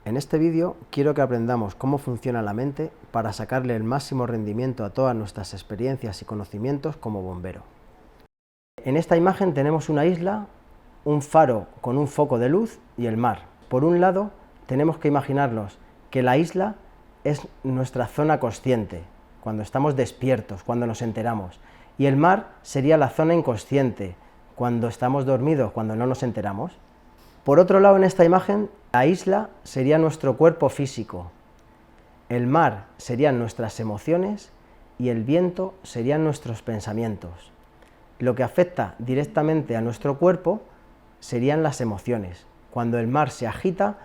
En este vídeo quiero que aprendamos cómo funciona la mente para sacarle el máximo rendimiento a todas nuestras experiencias y conocimientos como bombero. En esta imagen tenemos una isla, un faro con un foco de luz y el mar. Por un lado, tenemos que imaginarnos que la isla es nuestra zona consciente, cuando estamos despiertos, cuando nos enteramos, y el mar sería la zona inconsciente, cuando estamos dormidos, cuando no nos enteramos. Por otro lado, en esta imagen, la isla sería nuestro cuerpo físico, el mar serían nuestras emociones y el viento serían nuestros pensamientos. Lo que afecta directamente a nuestro cuerpo serían las emociones. Cuando el mar se agita,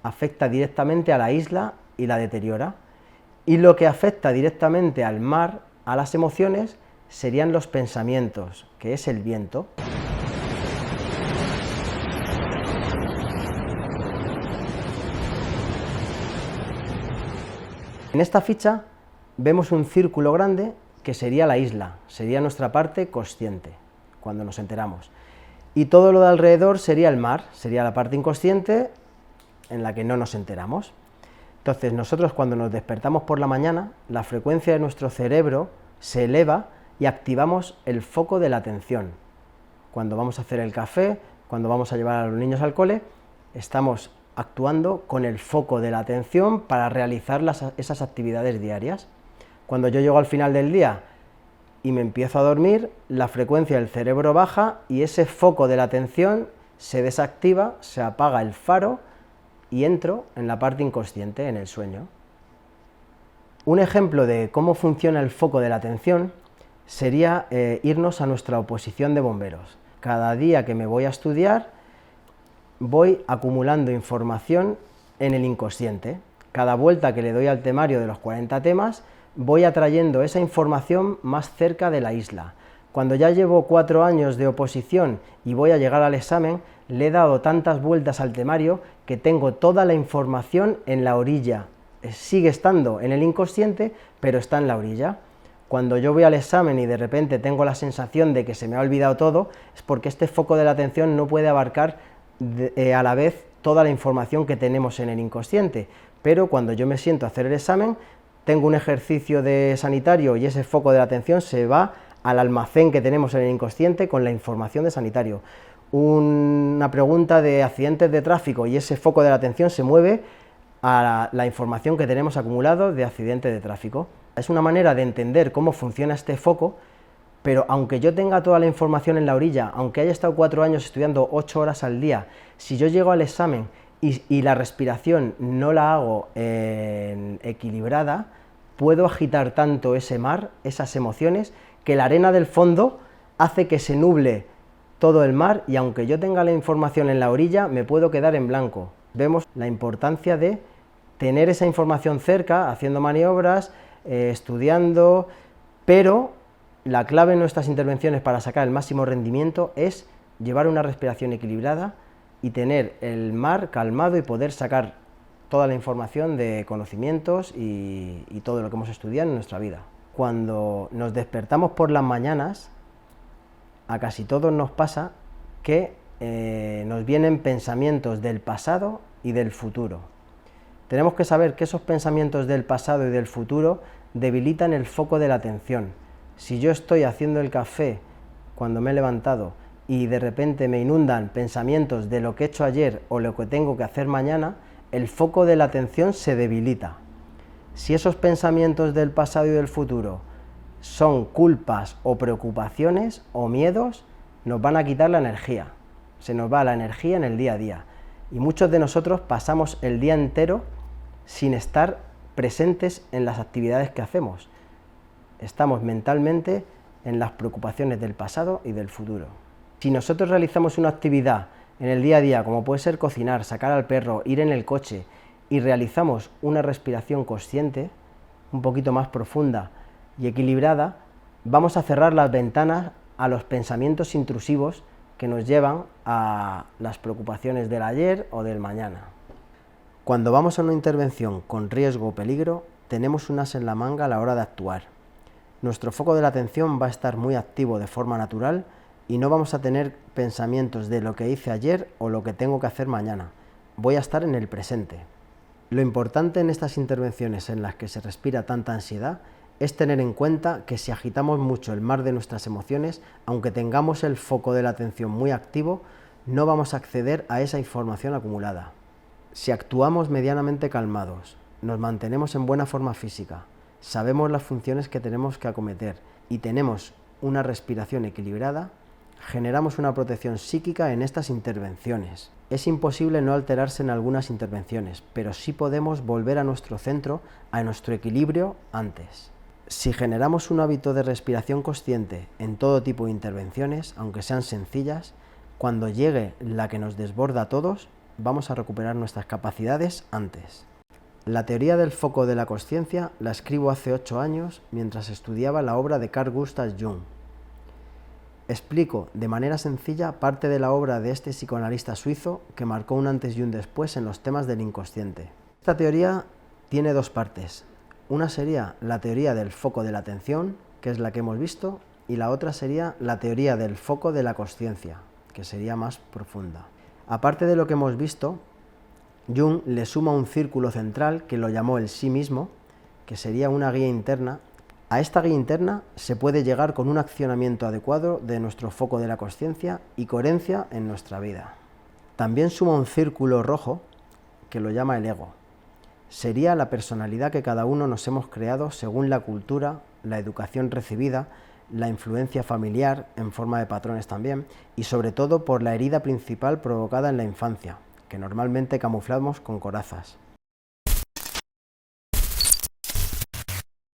afecta directamente a la isla y la deteriora. Y lo que afecta directamente al mar, a las emociones, serían los pensamientos, que es el viento. En esta ficha vemos un círculo grande que sería la isla, sería nuestra parte consciente, cuando nos enteramos. Y todo lo de alrededor sería el mar, sería la parte inconsciente en la que no nos enteramos. Entonces nosotros cuando nos despertamos por la mañana, la frecuencia de nuestro cerebro se eleva y activamos el foco de la atención. Cuando vamos a hacer el café, cuando vamos a llevar a los niños al cole, estamos actuando con el foco de la atención para realizar esas actividades diarias. Cuando yo llego al final del día y me empiezo a dormir, la frecuencia del cerebro baja y ese foco de la atención se desactiva, se apaga el faro y entro en la parte inconsciente, en el sueño. Un ejemplo de cómo funciona el foco de la atención sería irnos a nuestra oposición de bomberos. Cada día que me voy a estudiar, voy acumulando información en el inconsciente. Cada vuelta que le doy al temario de los 40 temas, voy atrayendo esa información más cerca de la isla. Cuando ya llevo 4 años de oposición y voy a llegar al examen, le he dado tantas vueltas al temario que tengo toda la información en la orilla. Sigue estando en el inconsciente, pero está en la orilla. Cuando yo voy al examen y de repente tengo la sensación de que se me ha olvidado todo, es porque este foco de la atención no puede abarcar a la vez toda la información que tenemos en el inconsciente. Pero cuando yo me siento a hacer el examen, tengo un ejercicio de sanitario y ese foco de la atención se va al almacén que tenemos en el inconsciente con la información de sanitario. Una pregunta de accidentes de tráfico y ese foco de la atención se mueve a la información que tenemos acumulado de accidentes de tráfico. Es una manera de entender cómo funciona este foco, pero aunque yo tenga toda la información en la orilla, aunque haya estado 4 años estudiando 8 horas al día, si yo llego al examen y la respiración no la hago equilibrada, puedo agitar tanto ese mar, esas emociones, que la arena del fondo hace que se nuble todo el mar y aunque yo tenga la información en la orilla, me puedo quedar en blanco. Vemos la importancia de tener esa información cerca, haciendo maniobras, estudiando, pero la clave en nuestras intervenciones para sacar el máximo rendimiento es llevar una respiración equilibrada y tener el mar calmado y poder sacar toda la información de conocimientos y todo lo que hemos estudiado en nuestra vida. Cuando nos despertamos por las mañanas, a casi todos nos pasa que nos vienen pensamientos del pasado y del futuro. Tenemos que saber que esos pensamientos del pasado y del futuro debilitan el foco de la atención. Si yo estoy haciendo el café cuando me he levantado y de repente me inundan pensamientos de lo que he hecho ayer o lo que tengo que hacer mañana, el foco de la atención se debilita. Si esos pensamientos del pasado y del futuro son culpas o preocupaciones o miedos, nos van a quitar la energía. Se nos va la energía en el día a día. Y muchos de nosotros pasamos el día entero sin estar presentes en las actividades que hacemos. Estamos mentalmente en las preocupaciones del pasado y del futuro. Si nosotros realizamos una actividad en el día a día, como puede ser cocinar, sacar al perro, ir en el coche, y realizamos una respiración consciente, un poquito más profunda y equilibrada, vamos a cerrar las ventanas a los pensamientos intrusivos que nos llevan a las preocupaciones del ayer o del mañana. Cuando vamos a una intervención con riesgo o peligro, tenemos un as en la manga a la hora de actuar. Nuestro foco de la atención va a estar muy activo de forma natural y no vamos a tener pensamientos de lo que hice ayer o lo que tengo que hacer mañana. Voy a estar en el presente. Lo importante en estas intervenciones en las que se respira tanta ansiedad es tener en cuenta que si agitamos mucho el mar de nuestras emociones, aunque tengamos el foco de la atención muy activo, no vamos a acceder a esa información acumulada. Si actuamos medianamente calmados, nos mantenemos en buena forma física, sabemos las funciones que tenemos que acometer y tenemos una respiración equilibrada, generamos una protección psíquica en estas intervenciones. Es imposible no alterarse en algunas intervenciones, pero sí podemos volver a nuestro centro, a nuestro equilibrio antes. Si generamos un hábito de respiración consciente en todo tipo de intervenciones, aunque sean sencillas, cuando llegue la que nos desborda a todos, vamos a recuperar nuestras capacidades antes. La teoría del foco de la consciencia la escribo hace 8 años mientras estudiaba la obra de Carl Gustav Jung. Explico de manera sencilla parte de la obra de este psicoanalista suizo que marcó un antes y un después en los temas del inconsciente. Esta teoría tiene 2 partes. Una sería la teoría del foco de la atención, que es la que hemos visto, y la otra sería la teoría del foco de la consciencia, que sería más profunda. Aparte de lo que hemos visto, Jung le suma un círculo central que lo llamó el sí mismo, que sería una guía interna. A esta guía interna se puede llegar con un accionamiento adecuado de nuestro foco de la consciencia y coherencia en nuestra vida. También suma un círculo rojo que lo llama el ego. Sería la personalidad que cada uno nos hemos creado según la cultura, la educación recibida, la influencia familiar en forma de patrones también y sobre todo por la herida principal provocada en la infancia, que normalmente camuflamos con corazas.